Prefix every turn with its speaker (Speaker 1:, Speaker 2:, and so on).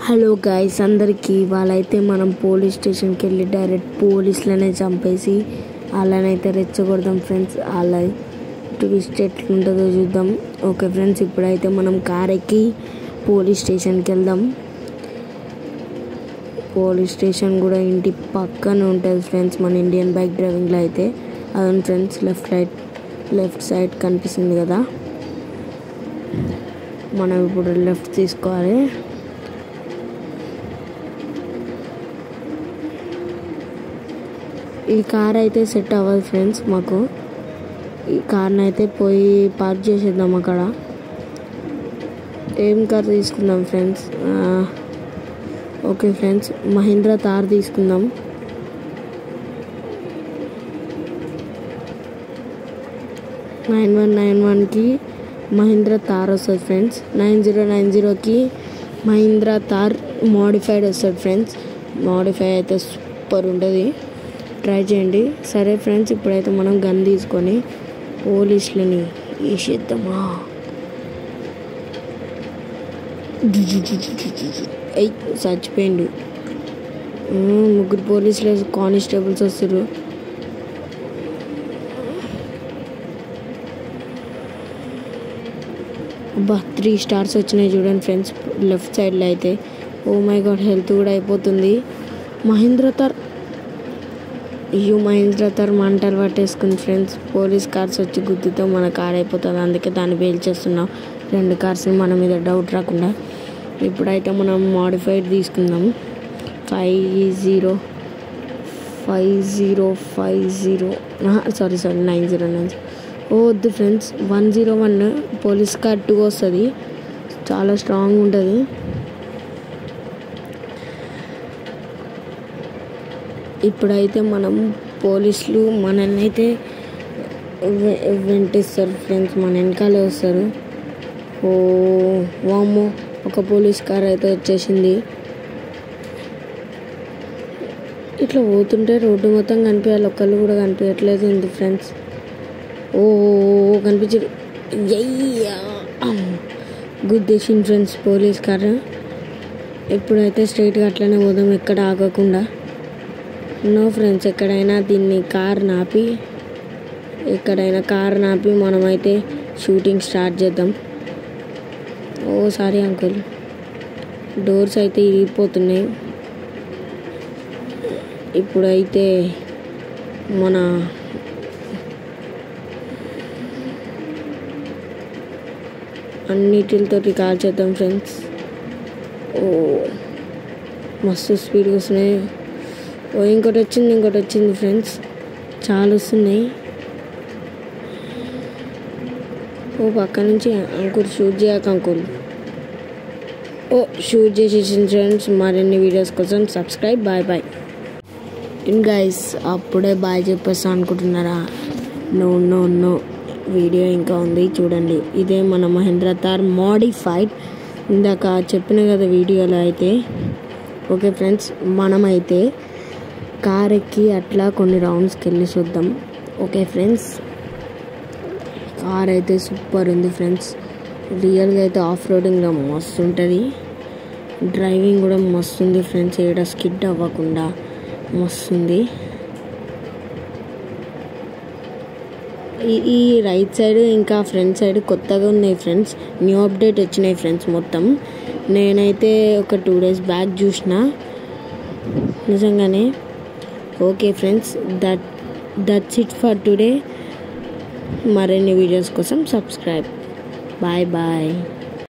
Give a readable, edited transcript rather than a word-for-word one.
Speaker 1: Hello guys అందరికీ వాళ్ళైతే మనం పోలీస్ స్టేషన్కి వెళ్ళి డైరెక్ట్ పోలీసులనే చంపేసి వాళ్ళనైతే రెచ్చగొడదాం ఫ్రెండ్స్. వాళ్ళ ట్విస్ట్ ఎట్లుంటుందో చూద్దాం. ఓకే ఫ్రెండ్స్, ఇప్పుడైతే మనం కార్ ఎక్కి పోలీస్ స్టేషన్కి వెళ్దాం. పోలీస్ స్టేషన్ కూడా ఇంటి పక్కన ఉంటుంది ఫ్రెండ్స్. మన ఇండియన్ బైక్ డ్రైవింగ్లో అయితే అదే ఫ్రెండ్స్. లెఫ్ట్ సైడ్ కనిపిస్తుంది కదా, మనం ఇప్పుడు లెఫ్ట్ తీసుకోవాలి. ఈ కార్ అయితే సెట్ అవ్వదు ఫ్రెండ్స్ మాకు. ఈ కార్ని అయితే పోయి పార్క్ చేసేద్దాం అక్కడ. ఏం కార్ తీసుకుందాం friends? Okay friends, Mahindra Thar తీసుకుందాం. $9191కి మహీంద్రా థార్ వస్తుంది ఫ్రెండ్స్. 9090కి మహీంద్రా థార్ మోడిఫైడ్ వస్తుంది ఫ్రెండ్స్. మోడిఫై అయితే సూపర్ ఉంటుంది, ట్రై చేయండి. సరే ఫ్రెండ్స్, ఇప్పుడైతే మనం గన్ తీసుకొని పోలీసులని వేసేద్దామా. చచ్చిపోయిండు. ముగ్గురు పోలీసులు కానిస్టేబుల్స్ వస్తారు. అబ్బా 3 స్టార్స్ వచ్చినాయి చూడండి ఫ్రెండ్స్ లెఫ్ట్ సైడ్లో అయితే. ఓ మై గాడ్, హెల్త్ కూడా అయిపోతుంది. మహీంద్రా థార్ మంటలు పట్టేసుకుంది ఫ్రెండ్స్. పోలీస్ కార్స్ వచ్చి గుద్దుతో మన కార్ అయిపోతుంది, అందుకే దాన్ని పేల్చేస్తున్నాం 2 కార్స్ని మన మీద డౌట్ రాకుండా. ఇప్పుడైతే మనం మోడిఫైడ్ తీసుకుందాం. 5050 సారీ 9090. వద్దు ఫ్రెండ్స్, 101 పోలీస్ కార్ 2 వస్తుంది, చాలా స్ట్రాంగ్ ఉంటుంది. ఇప్పుడైతే మనం పోలీసులు మనల్ని అయితే వెంటిస్తారు ఫ్రెండ్స్, మన వెనకాలే వస్తారు. ఓ వామ్మో, ఒక పోలీస్ కార్ అయితే వచ్చేసింది. ఇట్లా పోతుంటే రోడ్డు మొత్తం కనిపించాలి, ఒక్కళ్ళు కూడా కనిపించట్లేదు ఉంది ఫ్రెండ్స్. ఓ కనిపించదు, గుద్దేసింది ఫ్రెండ్స్ పోలీస్ కారు. ఇప్పుడైతే స్ట్రైట్గా అట్లనే పోదాం, ఎక్కడ ఆగకుండా. నో ఫ్రెండ్స్, ఎక్కడైనా కార్ నాపి మనమైతే షూటింగ్ స్టార్ట్ చేద్దాం. ఓ సారీ అంకుల్, డోర్స్ అయితే ఇరిగిపోతున్నాయి. ఇప్పుడైతే మన అన్నిటితోటి కాల్ చేద్దాం ఫ్రెండ్స్. ఓ మస్తు స్పీడ్గా వస్తున్నాయి. ఓ ఇంకోటి వచ్చింది ఫ్రెండ్స్, చాలా వస్తున్నాయి. ఓ పక్క నుంచి అంకుల్ షూట్ చేయక అంకుల్. ఓ షూట్ చేసేసింది ఫ్రెండ్స్. మరిన్ని వీడియోస్ కోసం సబ్స్క్రైబ్. Bye guys. అప్పుడే బాయ్ చెప్పేస్తా అనుకుంటున్నారా? నో, వీడియో ఇంకా ఉంది చూడండి. ఇదే మన మహీంద్రా థార్ మోడిఫైడ్, ఇందాక చెప్పిన కదా వీడియోలో అయితే. ఓకే ఫ్రెండ్స్, మనమైతే కార్ ఎక్కి అట్లా కొన్ని రౌండ్స్కి వెళ్ళి చూద్దాం. ఓకే ఫ్రెండ్స్, కార్ అయితే సూపర్ ఉంది ఫ్రెండ్స్. రియల్గా అయితే ఆఫ్ రోడింగ్లో మస్తు ఉంటుంది, డ్రైవింగ్ కూడా మస్తు ఉంది ఫ్రెండ్స్. ఏడ స్కిడ్ అవ్వకుండా మస్తుంది. ఈ రైట్ సైడ్ ఇంకా ఫ్రంట్ సైడ్ కొత్తగా ఉన్నాయి ఫ్రెండ్స్, న్యూ అప్డేట్ వచ్చినాయి ఫ్రెండ్స్ మొత్తం. నేనైతే ఒక 2 days బ్యాక్ చూసిన నిజంగానే. Okay friends, that's it for today. మరిన్ని వీడియోస్ కోసం సబ్స్క్రైబ్. బాయ్